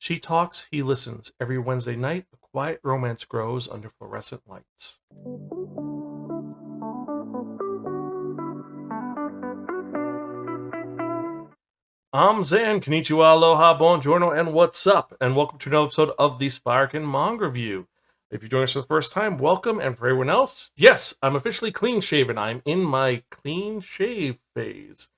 She talks, he listens. Every Wednesday night, a quiet romance grows under fluorescent lights. I'm Zan, konnichiwa, aloha, buongiorno, and what's up? And welcome to another episode of the Spiraken Manga Review. If you're joining us for the first time, welcome, and for everyone else, yes, I'm officially clean shaven. I'm in my clean shave phase.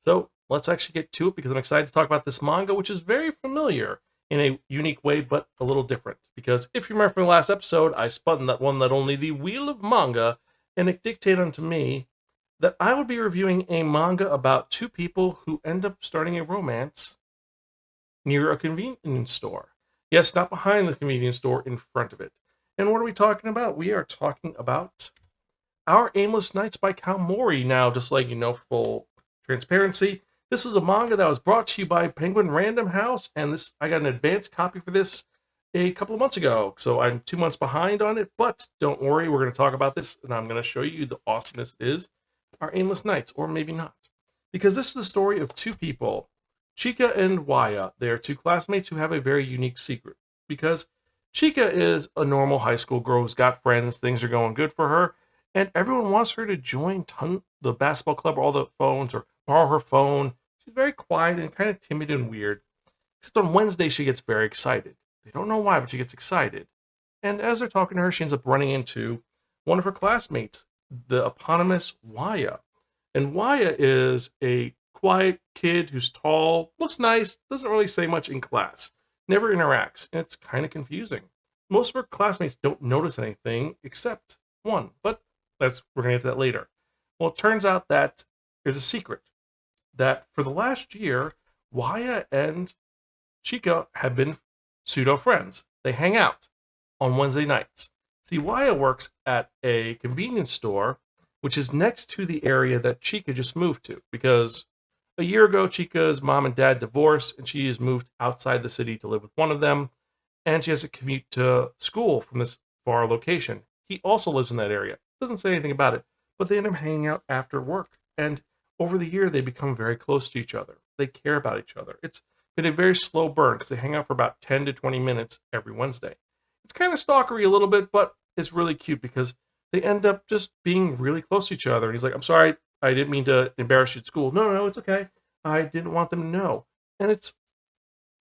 So let's actually get to it because I'm excited to talk about this manga, which is very familiar in a unique way, but a little different. Because if you remember from the last episode, I spun that one that only the wheel of manga, and it dictated unto me that I would be reviewing a manga about two people who end up starting a romance near a convenience store. Yes, not behind the convenience store, in front of it. And what are we talking about? We are talking about Our Aimless Nights by Koumori. Now, just like you know, full transparency, this was a manga that was brought to you by Penguin Random House, and this I got an advanced copy for this a couple of months ago, so I'm 2 months behind on it. But don't worry, we're going to talk about this, and I'm going to show you the awesomeness is Our Aimless Nights, or maybe not, because this is the story of two people, Chika and Waya. They are two classmates who have a very unique secret. Because Chika is a normal high school girl who's got friends, things are going good for her, and everyone wants her to join the basketball club or all the phones or borrow her phone. She's very quiet and kind of timid and weird. Except on Wednesday, she gets very excited. They don't know why, but she gets excited. And as they're talking to her, she ends up running into one of her classmates, the eponymous Waya. And Waya is a quiet kid who's tall, looks nice, doesn't really say much in class, never interacts, and it's kind of confusing. Most of her classmates don't notice anything except one, but we're going to get to that later. Well, it turns out that there's a secret that for the last year, Waya and Chika have been pseudo friends. They hang out on Wednesday nights. See, Waya works at a convenience store, which is next to the area that Chika just moved to, because a year ago, Chika's mom and dad divorced, and she has moved outside the city to live with one of them, and she has to commute to school from this far location. He also lives in that area. Doesn't say anything about it, but they end up hanging out after work. And over the year, they become very close to each other. They care about each other. It's been a very slow burn because they hang out for about 10 to 20 minutes every Wednesday. It's kind of stalkery a little bit, but it's really cute because they end up just being really close to each other. And he's like, I'm sorry, I didn't mean to embarrass you at school. No, no, no, it's okay. I didn't want them to know. And it's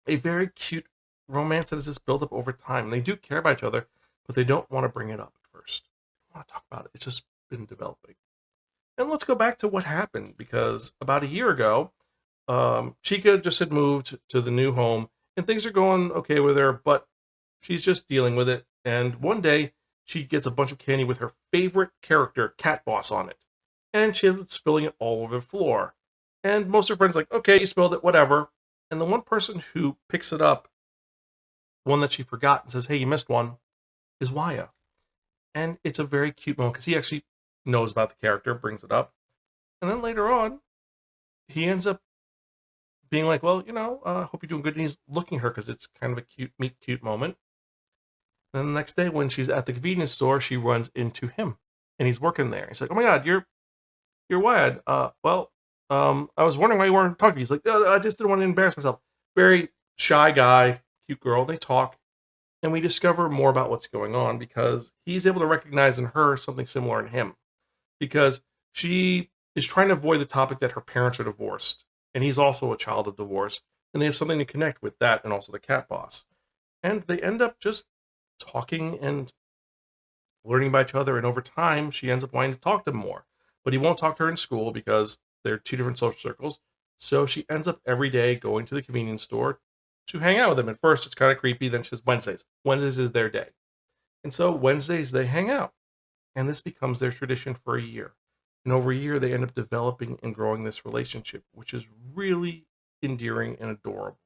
a very cute romance that is just built up over time. They do care about each other, but they don't want to bring it up at first. They don't want to talk about it. It's just been developing. And let's go back to what happened, because about a year ago, Chika just had moved to the new home, and things are going okay with her, but she's just dealing with it. And one day, she gets a bunch of candy with her favorite character, Cat Boss, on it. And she ends up spilling it all over the floor. And most of her friends are like, okay, you spilled it, whatever. And the one person who picks it up, one that she forgot, and says, hey, you missed one, is Waya. And it's a very cute moment because he actually knows about the character, brings it up. And then later on, he ends up being like, well, hope you're doing good. And he's looking at her because it's kind of a cute, meet cute moment. And then the next day, when she's at the convenience store, she runs into him, and he's working there. He's like, "Oh my God, you're Wyatt. I was wondering why you weren't talking." He's like, I just didn't want to embarrass myself." Very shy guy, cute girl. They talk, and we discover more about what's going on because he's able to recognize in her something similar in him, because she is trying to avoid the topic that her parents are divorced, and he's also a child of divorce, and they have something to connect with that, and also the cat boss, and they end up just talking and learning about each other. And over time, she ends up wanting to talk to him more, but he won't talk to her in school because they're two different social circles. So she ends up every day going to the convenience store to hang out with him. At first, it's kind of creepy. Then she says Wednesdays. Wednesdays is their day. And so Wednesdays, they hang out. And this becomes their tradition for a year. And over a year, they end up developing and growing this relationship, which is really endearing and adorable.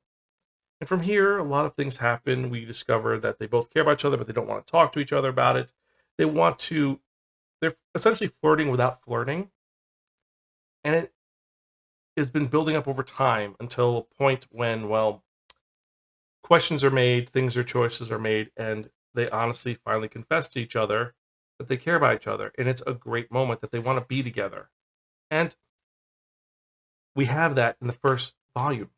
And from here, a lot of things happen. We discover that they both care about each other, but they don't want to talk to each other about it. They're essentially flirting without flirting. And it has been building up over time until a point when, well, questions are made, choices are made, and they honestly finally confess to each other that they care about each other. And it's a great moment that they want to be together. And we have that in the first volume.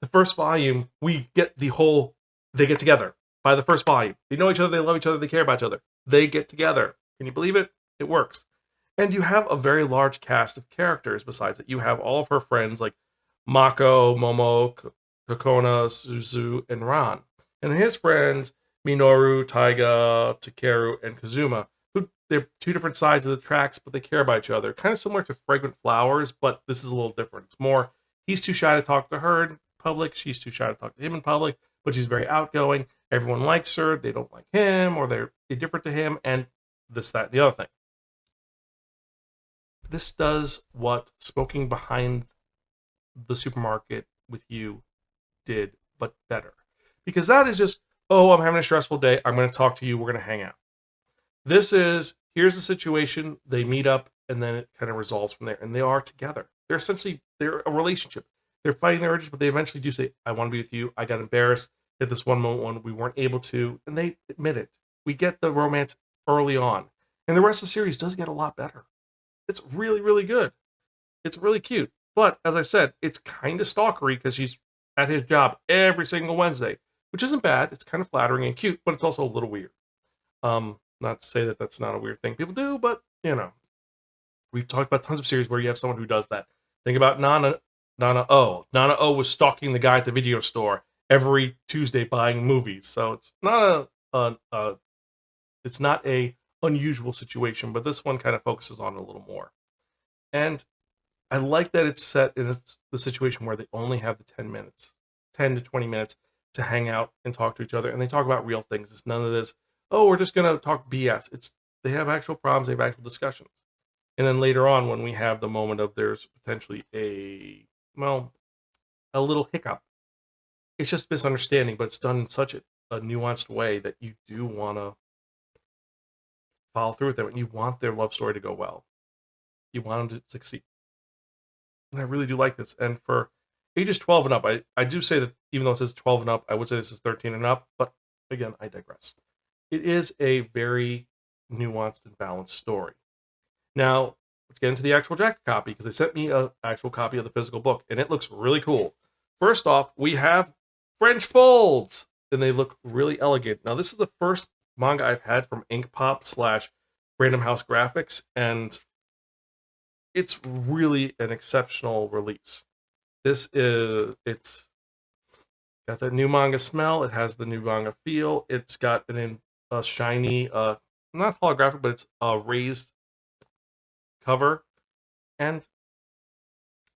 The first volume, we get they get together by the first volume. They know each other, they love each other, they care about each other. They get together. Can you believe it? It works. And you have a very large cast of characters besides it. You have all of her friends like Mako, Momo, Kokona, Suzu, and Ran. And his friends, Minoru, Taiga, Takeru, and Kazuma, who they're two different sides of the tracks, but they care about each other. Kind of similar to Fragrant Flowers, but this is a little different. It's more, he's too shy to talk to her in public, she's too shy to talk to him in public, but she's very outgoing. Everyone likes her, they don't like him, or they're indifferent to him, and this, that, and the other thing. This does what Smoking Behind the Supermarket with You did, but better. Because that is just, oh, I'm having a stressful day, I'm going to talk to you, we're going to hang out. This is, here's the situation, they meet up, and then it kind of resolves from there, and they are together. They're a relationship. They're fighting their urges, but they eventually do say, I want to be with you, I got embarrassed at this one moment when we weren't able to, and they admit it. We get the romance early on, and the rest of the series does get a lot better. It's really, really good. It's really cute. But as I said, it's kind of stalkery because she's at his job every single Wednesday, which isn't bad. It's kind of flattering and cute, but it's also a little weird. Not to say that that's not a weird thing people do, but we've talked about tons of series where you have someone who does that. Think about Nana O. Nana O was stalking the guy at the video store every Tuesday buying movies. So it's not it's not a unusual situation, but this one kind of focuses on it a little more. And I like that it's set in the situation where they only have the 10 to 20 minutes to hang out and talk to each other, and they talk about real things. It's none of this, oh, we're just gonna talk BS. They have actual problems, they have actual discussions. And then later on, when we have the moment of there's potentially a little hiccup, it's just misunderstanding, but it's done in such a nuanced way that you do want to follow through with them, and you want their love story to go well. You want them to succeed. And I really do like this. And for ages 12 and up, I do say that even though it says 12 and up, I would say this is 13 and up, but again, I digress. It is a very nuanced and balanced story. Now, let's get into the actual jacket copy, because they sent me an actual copy of the physical book, and it looks really cool. First off, we have French folds, and they look really elegant. Now, this is the first manga I've had from Ink Pop / Random House Graphics, and it's really an exceptional release. It's got that new manga smell. It has the new manga feel. It's got a shiny, not holographic, but it's a raised cover, and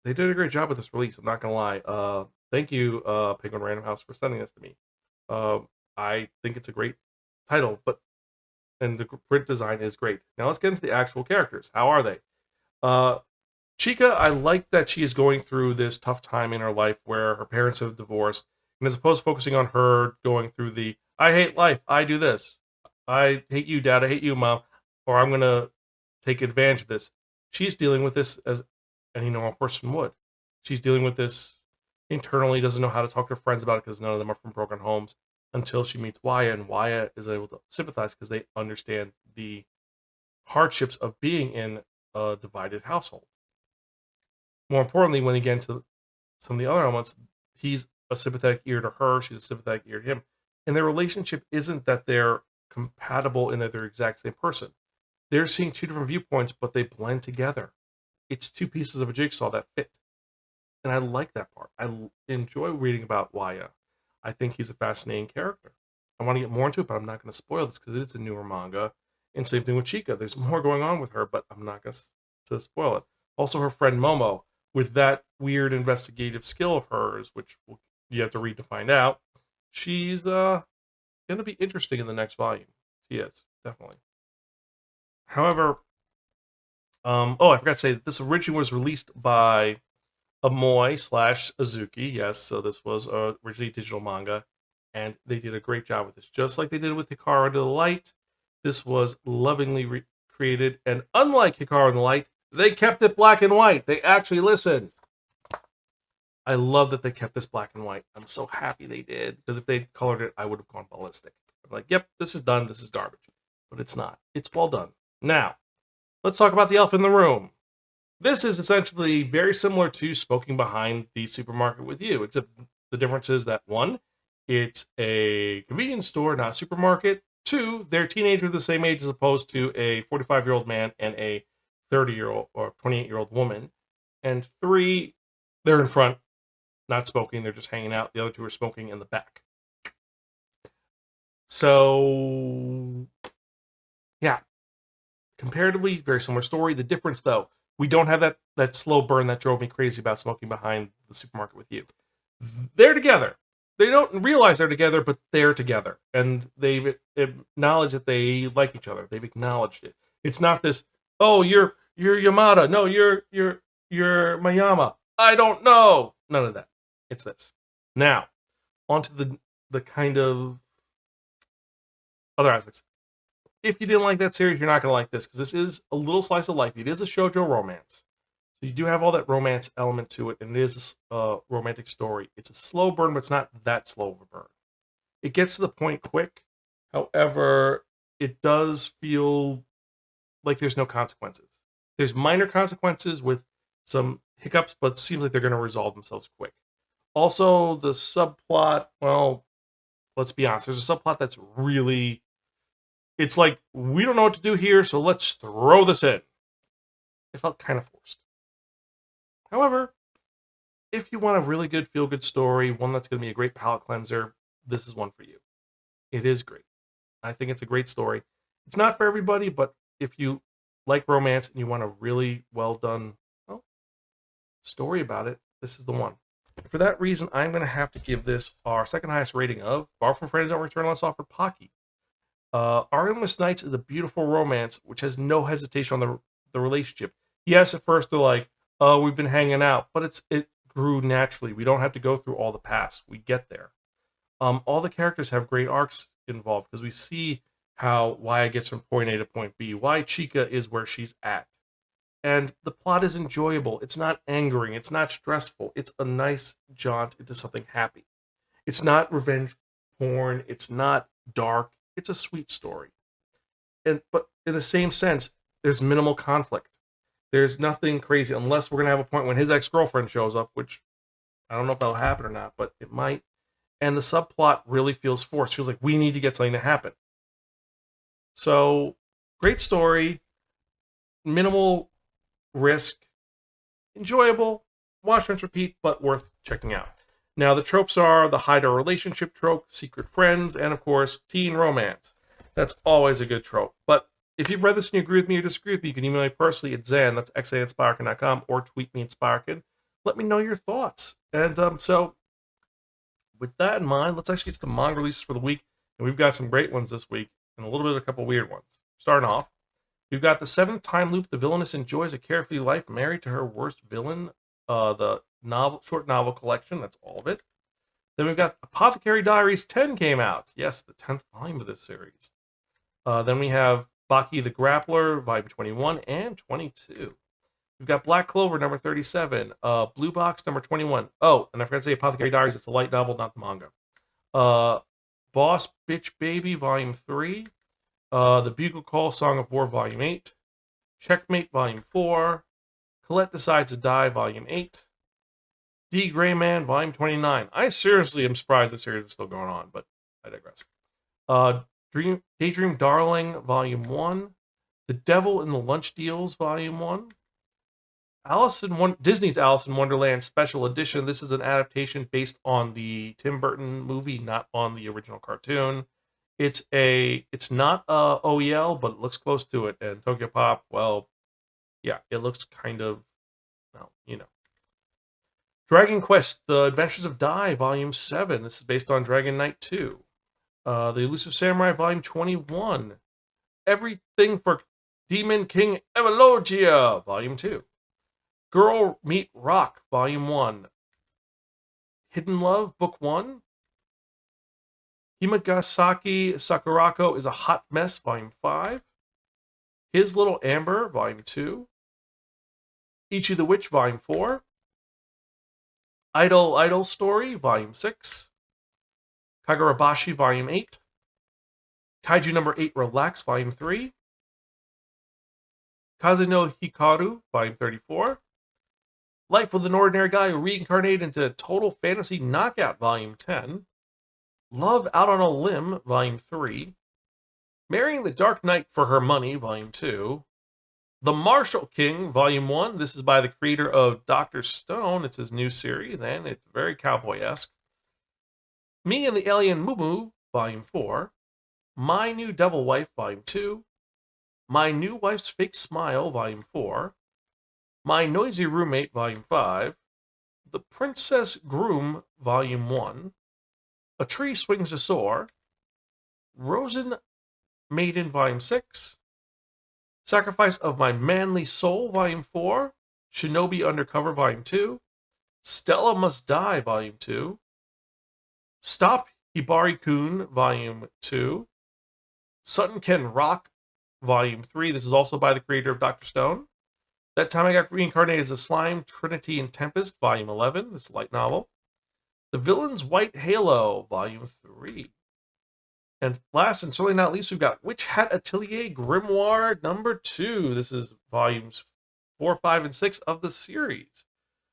they did a great job with this release. I'm not gonna lie. Thank you, Penguin Random House, for sending this to me. I think it's a great title, and the print design is great. Now let's get into the actual characters. How are they? Chika, I like that she is going through this tough time in her life where her parents have divorced, and as opposed to focusing on her going through the I hate life, I do this, I hate you, Dad, I hate you, Mom, or I'm gonna take advantage of this. She's dealing with this as any normal person would. She's dealing with this internally, doesn't know how to talk to her friends about it because none of them are from broken homes, until she meets Waya, and Waya is able to sympathize because they understand the hardships of being in a divided household. More importantly, when you get into some of the other elements, he's a sympathetic ear to her, she's a sympathetic ear to him. And their relationship isn't that they're compatible in that they're the exact same person. They're seeing two different viewpoints, but they blend together. It's two pieces of a jigsaw that fit. And I like that part. I enjoy reading about Waya. I think he's a fascinating character. I want to get more into it, but I'm not going to spoil this because it's a newer manga. And same thing with Chika. There's more going on with her, but I'm not going to spoil it. Also, her friend Momo, with that weird investigative skill of hers, which you have to read to find out, she's going to be interesting in the next volume. She is, definitely. However, I forgot to say that this originally was released by Amoy / Azuki. Yes, so this was originally digital manga, and they did a great job with this. Just like they did with Hikaru Under the Light, this was lovingly created, and unlike Hikaru Under the Light, they kept it black and white. They actually listened. I love that they kept this black and white. I'm so happy they did, because if they colored it, I would have gone ballistic. I'm like, yep, this is done. This is garbage. But it's not. It's well done. Now, let's talk about the elephant in the room. This is essentially very similar to Smoking Behind the Supermarket with You, except The difference is that 1, it's a convenience store, not a supermarket. 2, they're teenagers the same age as opposed to a 45-year-old man and a 30-year-old or 28-year-old woman. And 3, they're in front, not smoking. They're just hanging out. The other 2 are smoking in the back. So, yeah, comparatively, very similar story. The difference, though, we don't have that slow burn that drove me crazy about smoking behind the supermarket with you. They're together. They don't realize they're together, but they're together, and they've acknowledged that they like each other. They've acknowledged it. It's not this. Oh, you're Yamada. No, you're Mayama. I don't know. None of that. It's this. Now, onto the kind of other aspects. If you didn't like that series, you're not going to like this because this is a little slice of life. It is a shoujo romance. So you do have all that romance element to it, and it is a romantic story. It's a slow burn, but it's not that slow of a burn. It gets to the point quick. However, it does feel like there's no consequences. There's minor consequences with some hiccups, but it seems like they're going to resolve themselves quick. Also, the subplot, well, let's be honest. There's a subplot that's really... It's like, we don't know what to do here, so let's throw this in. It felt kind of forced. However, if you want a really good feel-good story, one that's going to be a great palate cleanser, this is one for you. It is great. I think it's a great story. It's not for everybody, but if you like romance and you want a really well-done story about it, this is the one. For that reason, I'm going to have to give this our second highest rating of Far From Friends Don't Return Unless Offered Pocky. Our Aimless Nights is a beautiful romance which has no hesitation on the relationship. Yes, at first they're like, "Oh, we've been hanging out," but it grew naturally. We don't have to go through all the past. We get there. All the characters have great arcs involved because we see how Waya gets from point A to point B, why Chika is where she's at. And the plot is enjoyable. It's not angering. It's not stressful. It's a nice jaunt into something happy. It's not revenge porn. It's not dark. It's a sweet story. But in the same sense, there's minimal conflict. There's nothing crazy unless we're going to have a point when his ex-girlfriend shows up, which I don't know if that'll happen or not, but it might. And the subplot really feels forced. Feels like we need to get something to happen. So, great story. Minimal risk. Enjoyable. Watch, rinse, repeat, but worth checking out. Now, the tropes are the hide our relationship trope, secret friends, and of course, teen romance. That's always a good trope. But if you've read this and you agree with me or disagree with me, you can email me personally at Zan, that's xa@spiraken.com, or tweet me at Spiraken. Let me know your thoughts. And so, with that in mind, let's actually get to the manga releases for the week. And we've got some great ones this week, and a little bit of a couple weird ones. Starting off, we've got The Seventh Time Loop. The villainess enjoys a carefree life married to her worst villain. The short novel collection. That's all of it. Then we've got Apothecary Diaries 10 came out. Yes, the 10th volume of this series. Then we have Baki the Grappler, volume 21 and 22. We've got Black Clover, number 37. Blue Box, number 21. Oh, and I forgot to say Apothecary Diaries. It's a light novel, not the manga. Boss Bitch Baby, volume 3. The Bugle Call, Song of War, volume 8. Checkmate, volume 4. Colette Decides to Die, volume 8. D. Gray Man, volume 29. I seriously am surprised the series is still going on, but I digress. Daydream Darling, volume 1. The Devil in the Lunch Deals, volume 1. Disney's Alice in Wonderland special edition. This is an adaptation based on the Tim Burton movie, not on the original cartoon. It's not OEL, but it looks close to it. And Tokyo Pop, well, yeah, it looks kind of, well, you know. Dragon Quest: The Adventures of Dai, volume 7. This is based on Dragon Knight 2. The Elusive Samurai, volume 21. Everything for Demon King Evolugia, volume 2. Girl Meet Rock, volume 1. Hidden Love, book 1. Himagasaki Sakurako is a Hot Mess, volume 5. His Little Amber, volume 2. Ichi the Witch, volume 4. Idol Story, volume 6. Kagurabashi, volume 8. Kaiju number 8, Relax, volume 3. Kaze no Hikaru, volume 34. Life with an Ordinary Guy Who Reincarnated into Total Fantasy Knockout, Volume 10. Love Out on a Limb, Volume 3. Marrying the Dark Knight for Her Money, Volume 2. The Martial King, Volume 1. This is by the creator of Dr. Stone. It's his new series, and it's very cowboy-esque. Me and the Alien Moo Moo, Volume 4. My New Devil Wife, Volume 2. My New Wife's Fake Smile, Volume 4. My Noisy Roommate, Volume 5. The Princess Groom, Volume 1. A Tree Swings a Soar. Rosen Maiden, Volume 6. Sacrifice of My Manly Soul, Volume 4. Shinobi Undercover, Volume 2. Stella Must Die, Volume 2. Stop Hibari-kun, Volume 2. Sutton Can Rock, Volume 3. This is also by the creator of Dr. Stone. That Time I Got Reincarnated as a Slime, Trinity and Tempest, Volume 11. This is a light novel. The Villain's White Halo, Volume 3. And last and certainly not least, we've got Witch Hat Atelier Grimoire number 2. This is volumes 4, 5, and 6 of the series.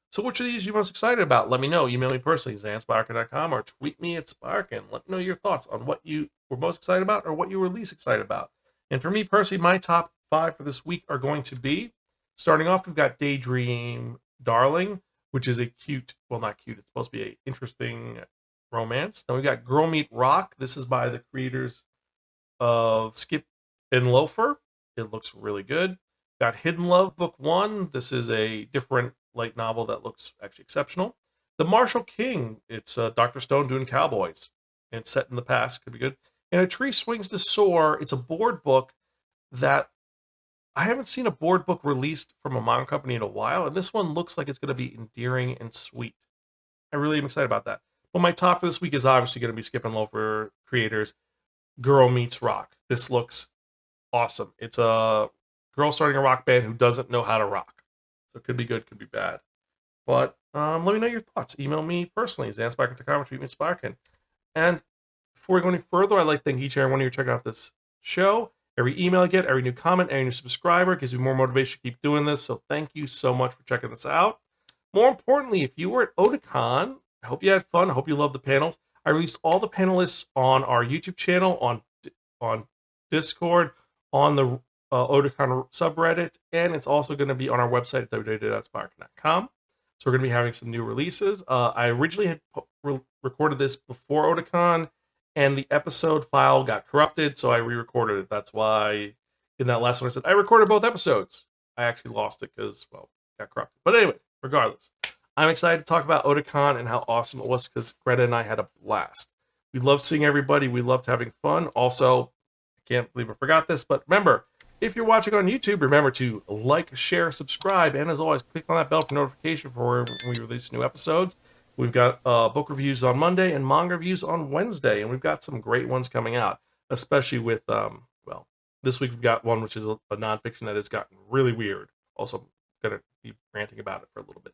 So which of these are you most excited about? Let me know. Email me personally, zansparkin.com, or tweet me at Sparkin. Let me know your thoughts on what you were most excited about or what you were least excited about. And for me personally, my top 5 for this week are going to be, starting off, we've got Daydream Darling, which is a cute, well, not cute, it's supposed to be an interesting romance. Then we've got Girl Meet Rock. This is by the creators of Skip and Loafer. It looks really good. Got Hidden Love, Book 1. This is a different light novel that looks actually exceptional. The Martial King. It's Dr. Stone doing cowboys. And it's set in the past. Could be good. And A Tree Swings to Soar. It's a board book that I haven't seen a board book released from a manga company in a while. And this one looks like it's going to be endearing and sweet. I really am excited about that. Well, my top for this week is obviously going to be Skip and Loafer creators, Girl Meets Rock. This looks awesome. It's a girl starting a rock band who doesn't know how to rock. So it could be good, could be bad. But let me know your thoughts. Email me personally, zansparkin.com, tweet me Sparkin. And before we go any further, I'd like to thank each and every one of you for checking out this show. Every email I get, every new comment, every new subscriber gives me more motivation to keep doing this. So thank you so much for checking this out. More importantly, if you were at Otakon, I hope you had fun. I hope you loved the panels. I released all the panelists on our YouTube channel, on Discord, on the Otakon subreddit, and it's also going to be on our website at www.sparkin.com. So we're going to be having some new releases. I originally had recorded this before Otakon, and the episode file got corrupted, so I re-recorded it. That's why in that last one I said I recorded both episodes. I actually lost it because, well, it got corrupted. But anyway, regardless, I'm excited to talk about Otakon and how awesome it was because Greta and I had a blast. We loved seeing everybody. We loved having fun. Also, I can't believe I forgot this, but remember, if you're watching on YouTube, remember to like, share, subscribe, and as always, click on that bell for notification for when we release new episodes. We've got book reviews on Monday and manga reviews on Wednesday, and we've got some great ones coming out, especially with, well, this week we've got one which is a nonfiction that has gotten really weird. Also, I'm going to be ranting about it for a little bit.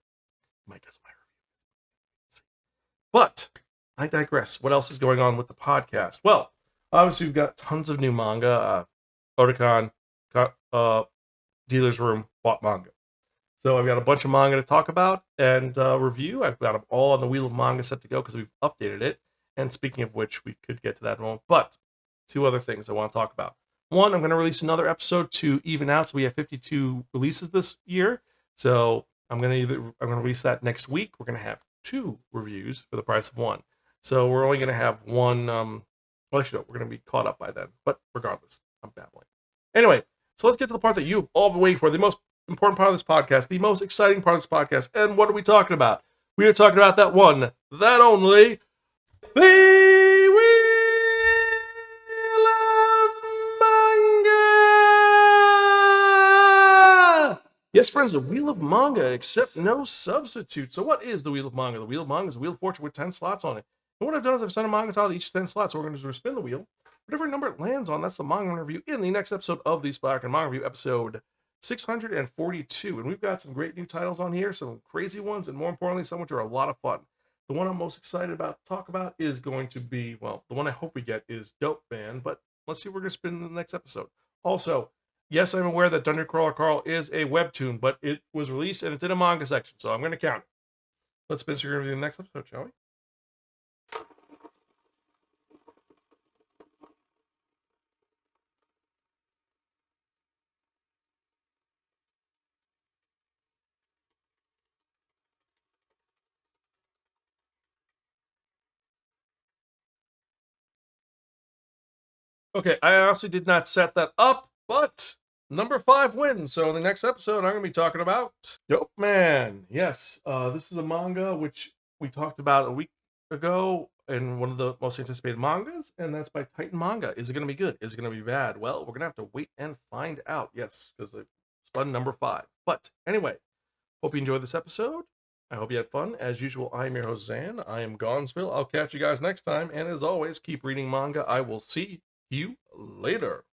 Might get my review. But I digress. What else is going on with the podcast? Well, obviously we've got tons of new manga. Otakon got Dealer's Room bought manga. So I've got a bunch of manga to talk about and review. I've got them all on the Wheel of Manga set to go because we've updated it. And speaking of which, we could get to that in a moment. But 2 other things I want to talk about. One, I'm going to release another episode to even out. So we have 52 releases this year. So I'm going to release that next week. We're going to have 2 reviews for the price of 1. So we're only going to have 1. Well, actually, no, we're going to be caught up by then. But regardless, I'm babbling. Anyway, so let's get to the part that you've all been waiting for. The most important part of this podcast, the most exciting part of this podcast. And what are we talking about? We are talking about that one, that only, the Wheel of Manga! Yes, friends, the Wheel of Manga, except no substitute. So what is the Wheel of Manga? The Wheel of Manga is a Wheel of Fortune with 10 slots on it. And what I've done is I've sent a manga title to each 10 slots. So we're going to spin the wheel. Whatever number it lands on, that's the manga review in the next episode of the Spiraken Manga Review, episode 642. And we've got some great new titles on here, some crazy ones, and more importantly, some which are a lot of fun. The one I'm most excited about to talk about is going to be, well, the one I hope we get is Dope Man, but let's see what we're going to spin in the next episode. Also, Yes, I'm aware that Dungeon Crawler Carl is a webtoon, but it was released and it's in a manga section, so I'm going to count it. Let's spin screen review the next episode, shall we? Okay, I honestly did not set that up, but number 5 wins. So in the next episode, I'm going to be talking about Dope Man. Yes, this is a manga which we talked about a week ago in one of the most anticipated mangas, and that's by Titan Manga. Is it going to be good? Is it going to be bad? Well, we're going to have to wait and find out. Yes, because it's fun number 5. But anyway, hope you enjoyed this episode. I hope you had fun. As usual, I'm your host, Zan. I am Gonzville. I'll catch you guys next time. And as always, keep reading manga. I will see you later.